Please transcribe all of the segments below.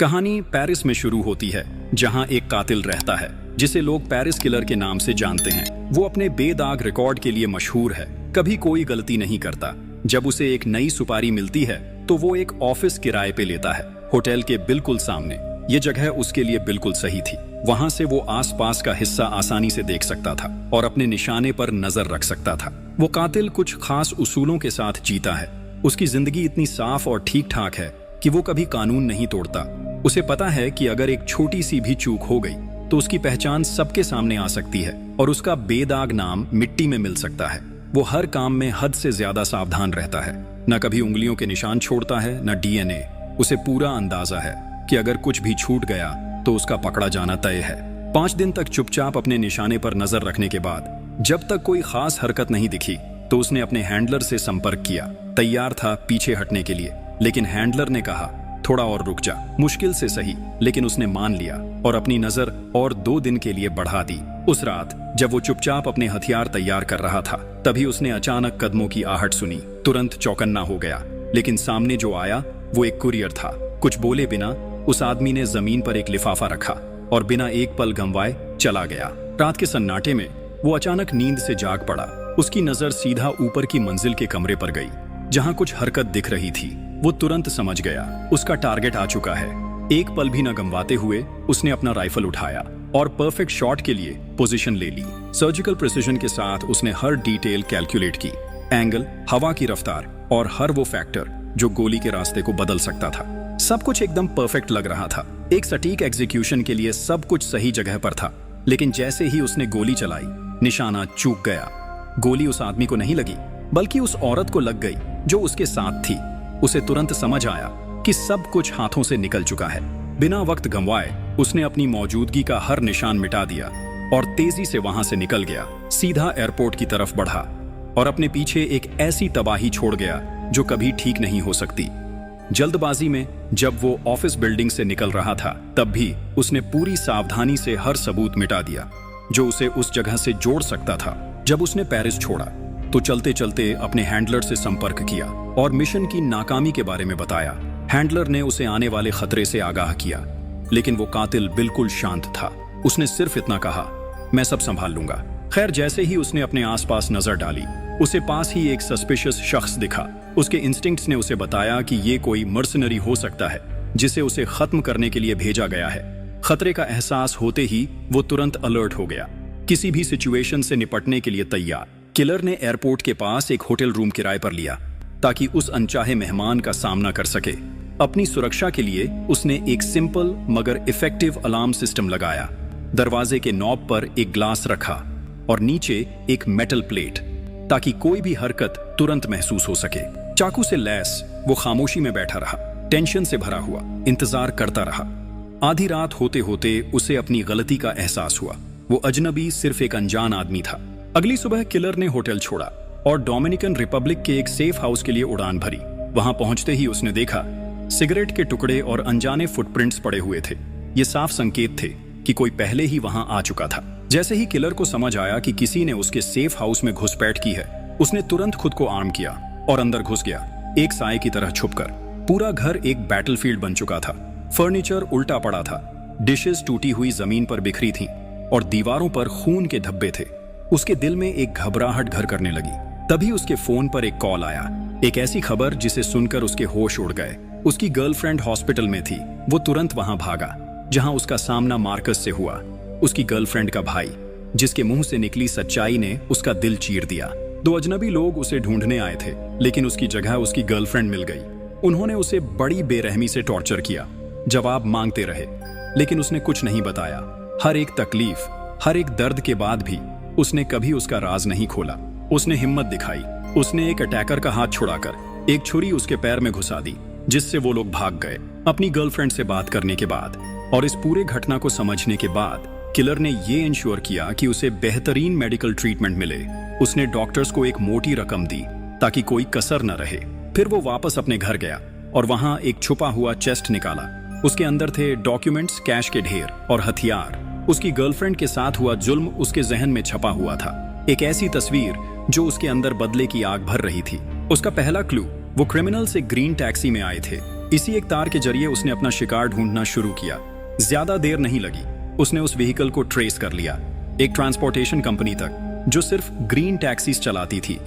कहानी पेरिस में शुरू होती है, जहां एक कातिल रहता है जिसे लोग पेरिस किलर के नाम से जानते हैं। वो अपने बेदाग रिकॉर्ड के लिए मशहूर है, कभी कोई गलती नहीं करता। जब उसे एक नई सुपारी मिलती है तो वो एक ऑफिस किराए पे लेता है, होटल के बिल्कुल सामने। ये जगह उसके लिए बिल्कुल सही थी। वहां से वो आसपास का हिस्सा आसानी से देख सकता था और अपने निशाने पर नजर रख सकता था। वो कातिल कुछ खास उसूलों के साथ जीता है। उसकी जिंदगी इतनी साफ और ठीक ठाक है कि वो कभी कानून नहीं तोड़ता। उसे पता है कि अगर एक छोटी सी भी चूक हो गई तो उसकी पहचान सबके सामने आ सकती है और उसका बेदाग नाम मिट्टी में मिल सकता है। वो हर काम में हद से ज्यादा सावधान रहता है, न कभी उंगलियों के निशान छोड़ता है, न डीएनए। उसे पूरा अंदाजा है कि अगर कुछ भी छूट गया तो उसका पकड़ा जाना तय है। 5 दिन तक चुपचाप अपने निशाने पर नजर रखने के बाद जब तक कोई खास हरकत नहीं दिखी तो उसने अपने हैंडलर से संपर्क किया। तैयार था पीछे हटने के लिए, लेकिन हैंडलर ने कहा थोड़ा और रुक जा। मुश्किल से सही, लेकिन उसने मान लिया और अपनी नजर और 2 दिन के लिए बढ़ा दी। उस रात जब वो चुपचाप अपने हथियार तैयार कर रहा था, तभी उसने अचानक कदमों की आहट सुनी। तुरंत चौकन्ना हो गया, लेकिन सामने जो आया वो एक कुरियर था। कुछ बोले बिना उस आदमी ने जमीन पर एक लिफाफा रखा और बिना एक पल गंवाए चला गया। रात के सन्नाटे में वो अचानक नींद से जाग पड़ा। उसकी नजर सीधा ऊपर की मंजिल के कमरे पर गई, जहां कुछ हरकत दिख रही थी। वो तुरंत समझ गया उसका टारगेट आ चुका है। एक पल भी न गंवाते हुए उसने अपना राइफल उठाया और परफेक्ट शॉट के लिए पोजीशन ले ली। सर्जिकल प्रिसिजन के साथ उसने हर डिटेल कैलकुलेट की, एंगल, हवा की रफ्तार और हर वो फैक्टर जो गोली के रास्ते को बदल सकता था। सब कुछ एकदम परफेक्ट लग रहा था। एक सटीक एग्जीक्यूशन के लिए सब कुछ सही जगह पर था। लेकिन जैसे ही उसने गोली चलाई, निशाना चूक गया। गोली उस आदमी को नहीं लगी, बल्कि उस औरत को लग गई जो उसके साथ थी। उसे तुरंत समझ आया कि सब कुछ हाथों से निकल चुका है। बिना वक्त गंवाए उसने अपनी मौजूदगी का हर निशान मिटा दिया और तेजी से वहां से निकल गया। सीधा एयरपोर्ट की तरफ बढ़ा और अपने पीछे एक ऐसी तबाही छोड़ गया जो कभी ठीक नहीं हो सकती। जल्दबाजी में जब वो ऑफिस बिल्डिंग से निकल रहा था, तब भी उसने पूरी सावधानी से हर सबूत मिटा दिया जो उसे उस जगह से जोड़ सकता था। जब उसने पेरिस छोड़ा तो चलते चलते अपने हैंडलर से संपर्क किया और मिशन की नाकामी के बारे में बताया। हैंडलर ने उसे आने वाले खतरे से आगाह किया, लेकिन वो कातिल बिल्कुल शांत था। उसने सिर्फ इतना कहा, मैं सब संभाल लूंगा। खैर, जैसे ही उसने अपने आसपास नजर डाली, उसे पास ही एक सस्पिशियस शख्स दिखा। उसके इंस्टिंक्ट्स ने उसे बताया कि ये कोई मर्सनरी हो सकता है जिसे उसे खत्म करने के लिए भेजा गया है। खतरे का एहसास होते ही वो तुरंत अलर्ट हो गया, किसी भी सिचुएशन से निपटने के लिए तैयार। किलर ने एयरपोर्ट के पास एक होटल रूम किराए पर लिया ताकि उस अनचाहे मेहमान का सामना कर सके। अपनी सुरक्षा के लिए उसने एक सिंपल मगर इफेक्टिव अलार्म सिस्टम लगाया। दरवाजे के नॉब पर एक ग्लास रखा और नीचे एक मेटल प्लेट, ताकि कोई भी हरकत तुरंत महसूस हो सके। चाकू से लैस वो खामोशी में बैठा रहा, टेंशन से भरा हुआ इंतजार करता रहा। आधी रात होते होते उसे अपनी गलती का एहसास हुआ। वो अजनबी सिर्फ एक अनजान आदमी था। अगली सुबह किलर ने होटल छोड़ा और डोमिनिकन रिपब्लिक के एक सेफ हाउस के लिए उड़ान भरी। वहां पहुंचते ही उसने देखा सिगरेट के टुकड़े और अनजाने फुटप्रिंट्स पड़े हुए थे। ये साफ संकेत थे कि कोई पहले ही वहां आ चुका था। जैसे ही किलर को समझ आया कि किसी ने उसके सेफ हाउस में घुसपैठ की है, उसने तुरंत खुद को आर्म किया और अंदर घुस गया, एक साए की तरह छुपकर। पूरा घर एक बैटलफील्ड बन चुका था। फर्नीचर उल्टा पड़ा था, डिशेस टूटी हुई जमीन पर बिखरी थीं और दीवारों पर खून के धब्बे थे। उसके दिल में एक घबराहट घर करने लगी। तभी उसके फोन पर एक कॉल आया, एक ऐसी खबर जिसे सुनकर उसके होश उड़ गए। उसकी गर्लफ्रेंड हॉस्पिटल में थी। वो तुरंत वहां भागा, जहां उसका सामना मार्कस से हुआ, उसकी गर्लफ्रेंड का भाई, जिसके मुंह से निकली सच्चाई ने उसका दिल चीर दिया। 2 अजनबी लोग उसे ढूंढने आए थे, लेकिन उसकी जगह उसकी गर्लफ्रेंड मिल गई। उन्होंने उसे बड़ी बेरहमी से टॉर्चर किया, जवाब मांगते रहे, लेकिन उसने कुछ नहीं बताया। हर एक तकलीफ, हर एक दर्द के बाद भी उसने कभी उसका राज नहीं खोला। उसने हिम्मत दिखाई। उसने एक अटैकर का हाथ छुड़ाकर एक छुरी उसके पैर में घुसा दी, जिससे वो लोग भाग गए। अपनी गर्लफ्रेंड से बात करने के बाद और इस पूरे घटना को समझने के बाद किलर ने ये इंश्योर किया कि उसे बेहतरीन मेडिकल ट्रीटमेंट मिले। उसने डॉक्टर्स को एक मोटी रकम दी ताकि कोई कसर न रहे। फिर वो वापस अपने घर गया और वहां एक छुपा हुआ चेस्ट निकाला। उसके अंदर थे डॉक्यूमेंट्स, कैश के ढेर और हथियार। उसकी गर्लफ्रेंड के साथ हुआ जुल्म उसके जहन में छपा हुआ था, एक ऐसी तस्वीर जो उसके अंदर बदले की आग भर रही थी। उसका पहला क्लू, वो क्रिमिनल से ग्रीन टैक्सी में आए थे। इसी एक तार के जरिए उसने अपना शिकार ढूंढना शुरू किया। ज्यादा देर नहीं लगी, उसने उस व्हीकल को ट्रेस कर लिया, एक ट्रांसपोर्टेशन कंपनी तक जो सिर्फ ग्रीन टैक्सीज चलाती थी।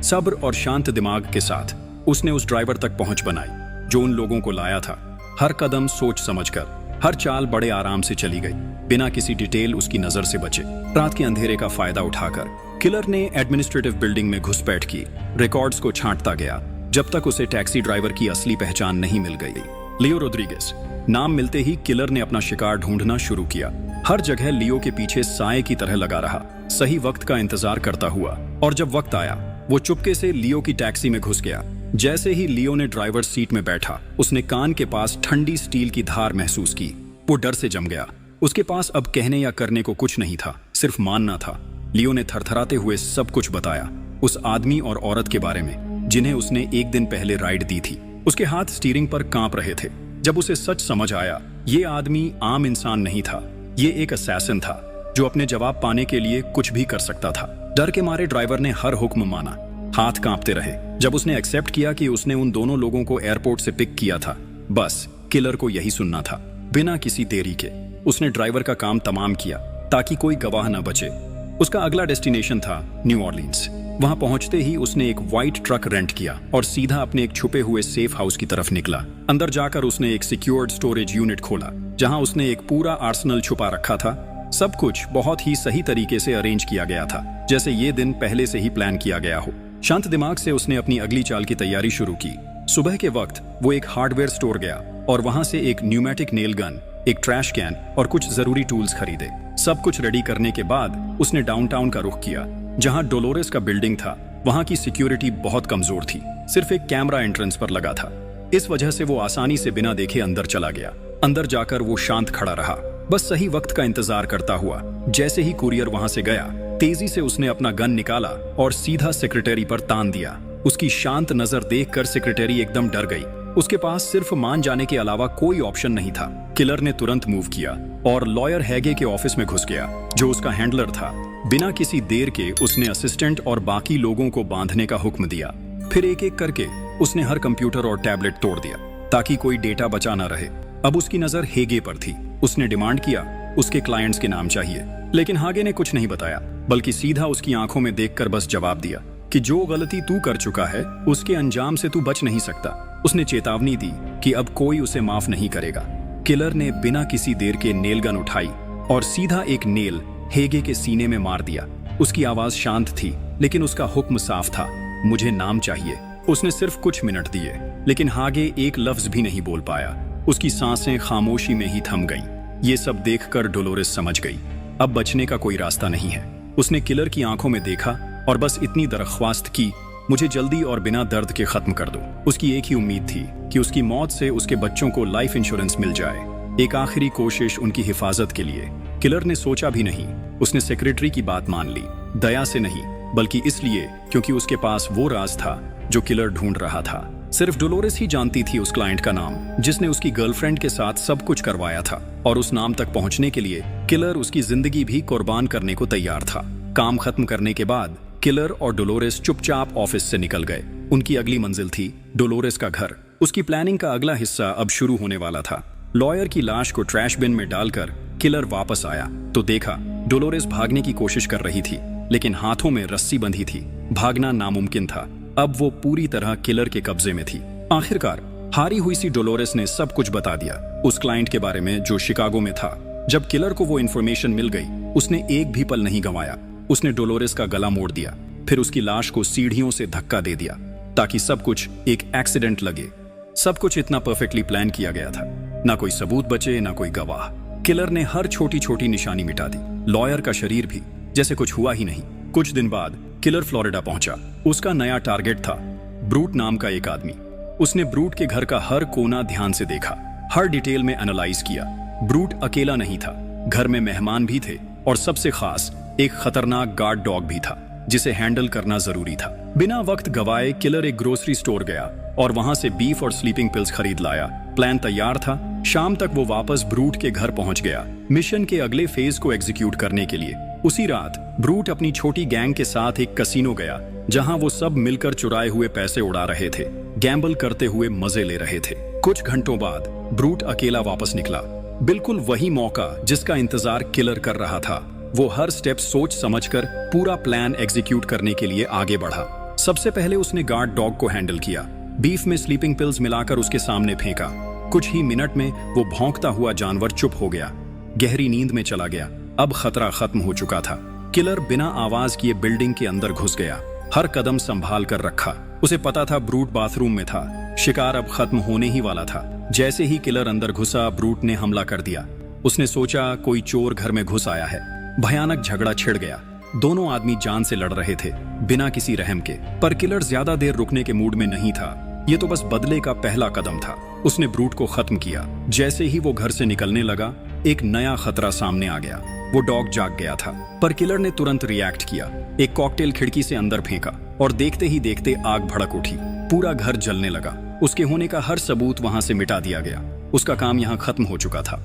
सब्र और शांत दिमाग के साथ उसने उस ड्राइवर तक पहुंच बनाई जो उन लोगों को लाया था। हर कदम सोच समझकर, हर चाल बड़े आराम से चली गई, बिना किसी डिटेल उसकी नजर से बचे। रात के अंधेरे का फायदा उठाकर किलर ने एडमिनिस्ट्रेटिव बिल्डिंग में घुसपैठ की, रिकॉर्ड्स को छांटता गया जब तक उसे टैक्सी ड्राइवर की असली पहचान नहीं मिल गई। लियो रोड्रिगेज नाम मिलते ही किलर ने अपना शिकार ढूंढना शुरू किया। हर जगह लियो के पीछे साए की तरह लगा रहा, सही वक्त का इंतजार करता हुआ, और जब वक्त आया वो चुपके से लियो की टैक्सी में घुस गया। जैसे ही लियो ने ड्राइवर सीट में बैठा, उसने कान के पास ठंडी स्टील की धार महसूस की। वो डर से जम गया। उसके पास अब कहने या करने को कुछ नहीं था, सिर्फ मानना था। लियो ने थरथराते हुए सब कुछ बताया, उस आदमी और औरत के बारे में जिन्हें उसने एक दिन पहले राइड दी थी। उसके हाथ स्टीयरिंग पर कांप रहे थे। जब उसे सच समझ आया, ये आदमी आम इंसान नहीं था, ये एक असैसिन था जो अपने जवाब पाने के लिए कुछ भी कर सकता था। डर के मारे ड्राइवर ने हर हुक्म माना, हाथ कांपते रहे। जब उसने एक्सेप्ट किया कि उसने उन दोनों लोगों को एयरपोर्ट से पिक किया था, बस किलर को यही सुनना था। बिना किसी देरी के उसने ड्राइवर का काम तमाम किया ताकि कोई गवाह न बचे। उसका अगला डेस्टिनेशन था न्यू ऑरलीन्स। वहां पहुंचते ही उसने एक व्हाइट ट्रक रेंट किया और सीधा अपने एक छुपे हुए सेफ हाउस की तरफ निकला। अंदर जाकर उसने एक सिक्योर्ड स्टोरेज यूनिट खोला जहां उसने एक पूरा आर्सेनल छुपा रखा था। सब कुछ बहुत ही सही तरीके से अरेंज किया गया था, जैसे ये दिन पहले से ही प्लान किया गया हो। शांत दिमाग से उसने अपनी अगली चाल की तैयारी शुरू की। सुबह के वक्त वो एक हार्डवेयर स्टोर गया और वहां से एक न्यूमेटिक नेल गन, एक ट्रैश कैन और कुछ जरूरी टूल्स खरीदे। सब कुछ रेडी करने के बाद उसने डाउनटाउन का रुख किया, जहां डोलोरेस का बिल्डिंग था। वहां की सिक्योरिटी बहुत कमजोर थी, सिर्फ एक कैमरा एंट्रेंस पर लगा था। इस वजह से वो आसानी से बिना देखे अंदर चला गया। अंदर जाकर वो शांत खड़ा रहा, बस सही वक्त का इंतजार करता हुआ। जैसे ही कुरियर वहां से गया, तेजी से उसने अपना गन निकाला और सीधा सेक्रेटरी पर तान दिया। उसकी शांत नजर देखकर सेक्रेटरी एकदम डर गई। उसके पास सिर्फ मान जाने के अलावा कोई ऑप्शन नहीं था। किलर ने तुरंत मूव किया और लॉयर हैगे के ऑफिस में घुस गया, जो उसका हैंडलर था। बिना किसी देर के उसने असिस्टेंट और बाकी लोगों को बांधने का हुक्म दिया। फिर एक एक करके उसने हर कंप्यूटर और टैबलेट तोड़ दिया ताकि कोई डेटा बचा ना रहे। अब उसकी नजर हेगे पर थी। उसने डिमांड किया, उसके क्लाइंट्स के नाम चाहिए, लेकिन हागे ने कुछ नहीं बताया, बल्कि सीधा उसकी आंखों में देखकर बस जवाब दिया कि जो गलती तू कर चुका है उसके अंजाम से तू बच नहीं सकता। उसने चेतावनी दी कि अब कोई उसे माफ नहीं करेगा। किलर ने बिना किसी देर के नेल गन उठाई और सीधा एक नेल हेगे के सीने में मार दिया। उसकी आवाज शांत थी, लेकिन उसका हुक्म साफ था, मुझे नाम चाहिए। उसने सिर्फ कुछ मिनट दिए, लेकिन हागे एक लफ्ज भी नहीं बोल पाया। उसकी सांसें खामोशी में ही थम गईं। ये सब देखकर डोलोरेस समझ गई, अब बचने का कोई रास्ता नहीं है। उसने किलर की आंखों में देखा और बस इतनी दरख्वास्त की, मुझे जल्दी और बिना दर्द के खत्म कर दो। उसकी एक ही उम्मीद थी कि उसकी मौत से उसके बच्चों को लाइफ इंश्योरेंस मिल जाए, एक आखिरी कोशिश उनकी हिफाजत के लिए। किलर ने सोचा भी नहीं, उसने सेक्रेटरी की बात मान ली, दया से नहीं, बल्कि इसलिए क्योंकि उसके पास वो राज था जो किलर ढूंढ रहा था। सिर्फ डोलोरेस ही जानती थी उस क्लाइंट का नाम, जिसने उसकी गर्लफ्रेंड के साथ सब कुछ करवाया था, और उस नाम तक पहुंचने के लिए किलर उसकी जिंदगी भी कुर्बान करने को तैयार था। काम खत्म करने के बाद किलर और डोलोरेस चुपचाप ऑफिस से निकल गए। उनकी अगली मंजिल थी डोलोरेस का घर। उसकी प्लानिंग का अगला हिस्सा अब शुरू होने वाला था। लॉयर की लाश को ट्रैश बिन में डालकर किलर वापस आया तो देखा डोलोरेस भागने की कोशिश कर रही थी, लेकिन हाथों में रस्सी बंधी थी। भागना नामुमकिन था। अब वो पूरी तरह किलर के कब्जे में थी। आखिरकार हारी हुई सी डोलोरेस ने सब कुछ बता दिया, उस क्लाइंट के बारे में जो शिकागो में था। जब किलर को वो इन्फॉर्मेशन मिल गई, उसने एक भी पल नहीं गंवाया। उसने डोलोरेस का गला मोड़ दिया, फिर उसकी लाश को सीढ़ियों से धक्का दे दिया ताकि सब कुछ एक एक्सीडेंट लगे। सब कुछ इतना परफेक्टली प्लान किया गया था, ना कोई सबूत बचे, ना कोई गवाह। किलर ने हर छोटी छोटी निशानी मिटा दी। लॉयर का शरीर भी जैसे कुछ हुआ ही नहीं। कुछ दिन बाद किलर फ्लोरिडा पहुंचा। उसका नया टारगेट था ब्रूट नाम का एक आदमी। उसने ब्रूट के घर का हर कोना ध्यान से देखा, हर डिटेल में एनालाइज किया। ब्रूट अकेला नहीं था, घर में मेहमान भी थे और सबसे खास एक खतरनाक गार्ड डॉग भी था जिसे हैंडल करना जरूरी था। बिना वक्त गवाए किलर एक ग्रोसरी स्टोर गया और वहां से बीफ और स्लीपिंग पिल्स खरीद लाया। प्लान तैयार था। शाम तक वो वापस ब्रूट के घर पहुंच गया, मिशन के अगले फेज को एग्जीक्यूट करने के लिए। उसी रात ब्रूट अपनी छोटी गैंग के साथ एक कसिनो गया, जहां वो सब मिलकर चुराए हुए पैसे उड़ा रहे थे, गैम्बल करते हुए मजे ले रहे थे। कुछ घंटों बाद ब्रूट अकेला वापस निकला। बिल्कुल वही मौका जिसका इंतजार किलर कर रहा था। वो हर स्टेप सोच समझकर पूरा प्लान एग्जीक्यूट करने के लिए आगे बढ़ा। सबसे पहले उसने गार्ड डॉग को हैंडल किया। बीफ में स्लीपिंग पिल्स मिलाकर उसके सामने फेंका। कुछ ही मिनट में वो भौंकता हुआ जानवर चुप हो गया, गहरी नींद में चला गया। अब खतरा खत्म हो चुका था। किलर बिना आवाज किए बिल्डिंग के अंदर घुस गया, हर कदम संभाल कर रखा। उसे पता था ब्रूट बाथरूम में था, शिकार अब खत्म होने ही वाला था। जैसे ही किलर अंदर घुसा, ब्रूट ने हमला कर दिया। उसने सोचा कोई चोर घर में घुस आया है। भयानक झगड़ा छिड़ गया। दोनों आदमी जान से लड़ रहे थे, बिना किसी रहम के। पर किलर ज्यादा देर रुकने के मूड में नहीं था। ये तो बस बदले का पहला कदम था। उसने ब्रूट को खत्म किया। जैसे ही वो घर से निकलने लगा, एक नया खतरा सामने आ गया। वो डॉग जाग गया था, पर किलर ने तुरंत रिएक्ट किया। एक कॉकटेल खिड़की से अंदर फेंका और देखते ही देखते आग भड़क उठी। पूरा घर जलने लगा। उसके होने का हर सबूत वहां से मिटा दिया गया। उसका काम यहां खत्म हो चुका था।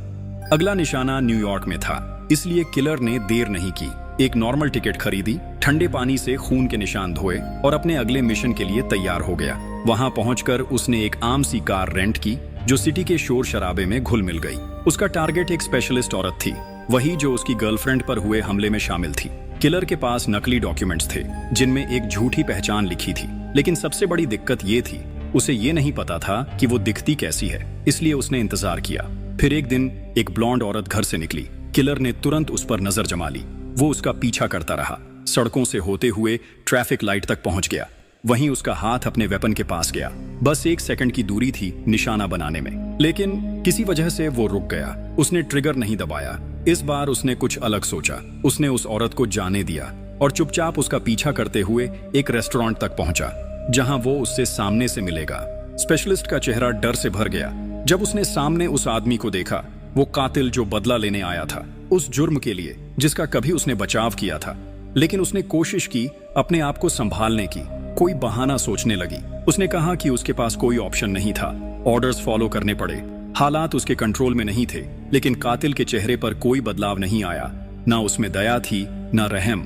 अगला निशाना न्यूयॉर्क में था, इसलिए किलर ने देर नहीं की। एक नॉर्मल टिकट खरीदी, ठंडे पानी से खून के निशान धोए और अपने अगले मिशन के लिए तैयार हो गया। वहां पहुंचकर उसने एक आम सी कार रेंट की जो सिटी के शोर शराबे में घुल मिल गई। उसका टारगेट एक स्पेशलिस्ट औरत थी, वही जो उसकी गर्लफ्रेंड पर हुए हमले में शामिल थी। किलर के पास नकली डॉक्यूमेंट्स थे जिनमें एक झूठी पहचान लिखी थी, लेकिन सबसे बड़ी दिक्कत ये थी, उसे ये नहीं पता था कि वो दिखती कैसी है। इसलिए उसने इंतजार किया। फिर एक दिन एक ब्लॉन्ड औरत घर से निकली। किलर ने तुरंत उस पर नजर जमा ली। वो उसका पीछा करता रहा, सड़कों से होते हुए ट्रैफिक लाइट तक पहुंच गया। वहीं उसका हाथ अपने वेपन के पास गया। बस 1 सेकंड की दूरी थी निशाना बनाने में, लेकिन किसी वजह से वो रुक गया। उसने ट्रिगर नहीं दबाया। इस बार उसने कुछ अलग सोचा। उसने उस औरत को जाने दिया और चुपचाप उसका पीछा करते हुए एक रेस्टोरेंट तक पहुंचा, जहां वो उससे सामने से मिलेगा। स्पेशलिस्ट का चेहरा डर से भर गया जब उसने सामने उस आदमी को देखा। वो कातिल जो बदला लेने आया था, उस जुर्म के लिए जिसका कभी उसने बचाव किया था। लेकिन उसने कोशिश की अपने आप को संभालने की, कोई बहाना सोचने लगी। उसने कहा कि उसके पास कोई ऑप्शन नहीं था, ऑर्डर्स फॉलो करने पड़े। हालात उसके कंट्रोल में नहीं थे, लेकिन कातिल के चेहरे पर कोई बदलाव नहीं आया। ना उसमें दया थी, ना रहम।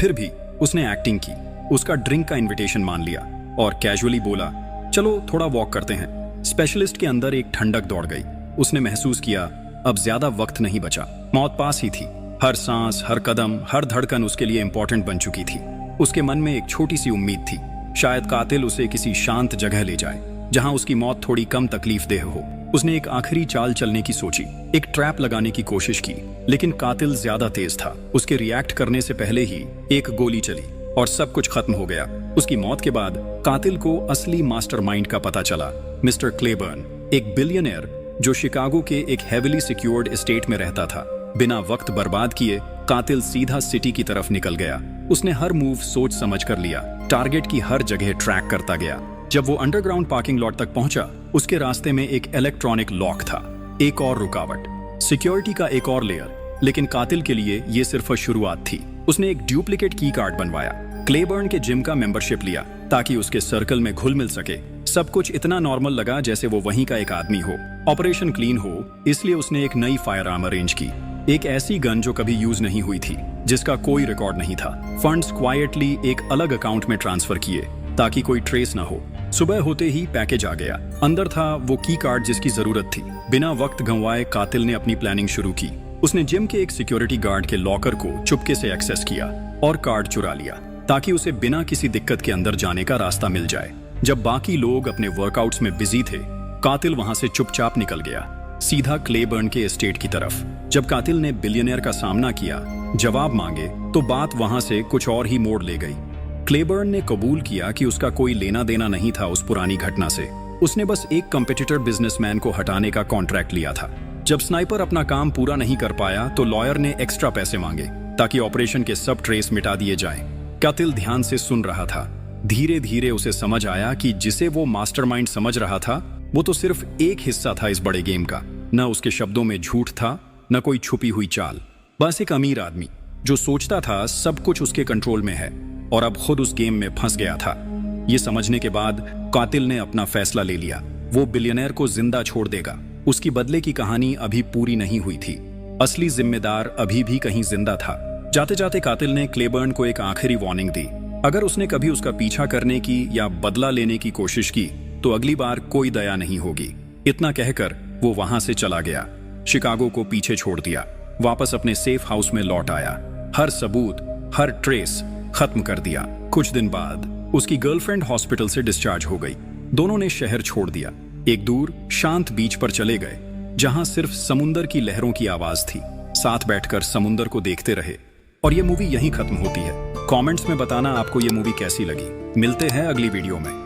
फिर भी उसने एक्टिंग की, उसका ड्रिंक का इनविटेशन मान लिया और कैजुअली बोला, चलो थोड़ा वॉक करते हैं। स्पेशलिस्ट के अंदर एक ठंडक दौड़ गई। उसने महसूस किया अब ज्यादा वक्त नहीं बचा, मौत पास ही थी। हर सांस, हर कदम, हर धड़कन उसके लिए इंपॉर्टेंट बन चुकी थी। उसके मन में एक छोटी सी उम्मीद थी, शायद कातिल उसे किसी शांत जगह ले जाए जहां उसकी मौत थोड़ी कम तकलीफ देह हो। उसने एक आखिरी चाल चलने की सोची, एक ट्रैप लगाने की कोशिश की, लेकिन कातिल ज्यादा तेज था। उसके रिएक्ट करने से पहले ही एक गोली चली और सब कुछ खत्म हो गया। उसकी मौत के बाद कातिल को असली मास्टरमाइंड का पता चला, मिस्टर क्लेबर्न, एक बिलियनियर जो शिकागो के एक हेविली सिक्योर्ड एस्टेट में रहता था। बिना वक्त बर्बाद किए कातिल सीधा सिटी की तरफ निकल गया। उसने हर मूव सोच समझ कर लिया, टारगेट की हर जगह ट्रैक करता गया। जब वो अंडरग्राउंड पार्किंग लॉट तक पहुंचा, उसके रास्ते में एक इलेक्ट्रॉनिक लॉक था, एक और रुकावट, सिक्योरिटी का एक और लेयर। लेकिन कातिल के लिए ये सिर्फ शुरुआत थी। उसने एक डुप्लीकेट की कार्ड बनवाया, क्लेबर्न के जिम का मेंबरशिप लिया ताकि उसके सर्कल में घुल मिल सके। सब कुछ इतना नॉर्मल लगा जैसे वो वहीं का एक आदमी हो। ऑपरेशन क्लीन हो, इसलिए उसने एक नई फायर आर्म अरेंज की, एक ऐसी गन जो कभी यूज नहीं हुई थी, जिसका कोई रिकॉर्ड नहीं था। फंड्स क्वाइटली एक अलग अकाउंट में ट्रांसफर किए ताकि कोई ट्रेस ना हो। सुबह होते ही पैकेज आ गया। अंदर था वो की कार्ड जिसकी जरूरत थी। बिना वक्त गंवाए कातिल ने अपनी प्लानिंग शुरू की। उसने जिम के एक सिक्योरिटी गार्ड के लॉकर को चुपके से एक्सेस किया और कार्ड चुरा लिया ताकि उसे बिना किसी दिक्कत के अंदर जाने का रास्ता मिल जाए। जब बाकी लोग अपने वर्कआउट्स में बिजी थे, कातिल वहां से चुपचाप निकल गया, सीधा क्लेबर्न के एस्टेट की तरफ। जब कातिल ने बिलियनियर का सामना किया, जवाब मांगे, तो बात वहां से कुछ और ही मोड़ ले गई। क्लेबर्न ने कबूल किया कि उसका कोई लेना देना नहीं था उस पुरानी घटना से। उसने बस एक कंपटीटर बिजनेसमैन को हटाने का कॉन्ट्रैक्ट लिया था। जब स्नाइपर अपना काम पूरा नहीं कर पाया तो लॉयर ने एक्स्ट्रा पैसे मांगे ताकि ऑपरेशन के सब ट्रेस मिटा दिए जाएं। कातिल ध्यान से सुन रहा था। धीरे धीरे उसे समझ आया कि जिसे वो मास्टरमाइंड समझ रहा था, वो तो सिर्फ एक हिस्सा था इस बड़े गेम का। न उसके शब्दों में झूठ था, न कोई छुपी हुई चाल। बस एक अमीर आदमी जो सोचता था सब कुछ उसके कंट्रोल में है और अब खुद उस गेम में फंस गया था। ये समझने के बाद कातिल ने अपना फैसला ले लिया। वो बिलियनर को जिंदा छोड़ देगा। उसकी बदले की कहानी अभी पूरी नहीं हुई थी। असली जिम्मेदार अभी भी कहीं जिंदा था। जाते जाते कातिल ने क्लेबर्न को एक आखिरी वार्निंग दी। अगर उसने कभी उसका पीछा करने की या बदला लेने की कोशिश की तो अगली बार कोई दया नहीं होगी। इतना कहकर वो वहां से चला गया, शिकागो को पीछे छोड़ दिया, वापस अपने सेफ हाउस में लौट आया, हर सबूत, हर ट्रेस खत्म कर दिया। कुछ दिन बाद उसकी गर्लफ्रेंड हॉस्पिटल से डिस्चार्ज हो गई। दोनों ने शहर छोड़ दिया, एक दूर शांत बीच पर चले गए जहां सिर्फ समुंदर की लहरों की आवाज थी। साथ बैठकर समुंदर को देखते रहे। और ये मूवी यहीं खत्म होती है। कमेंट्स में बताना आपको ये मूवी कैसी लगी। मिलते हैं अगली वीडियो में।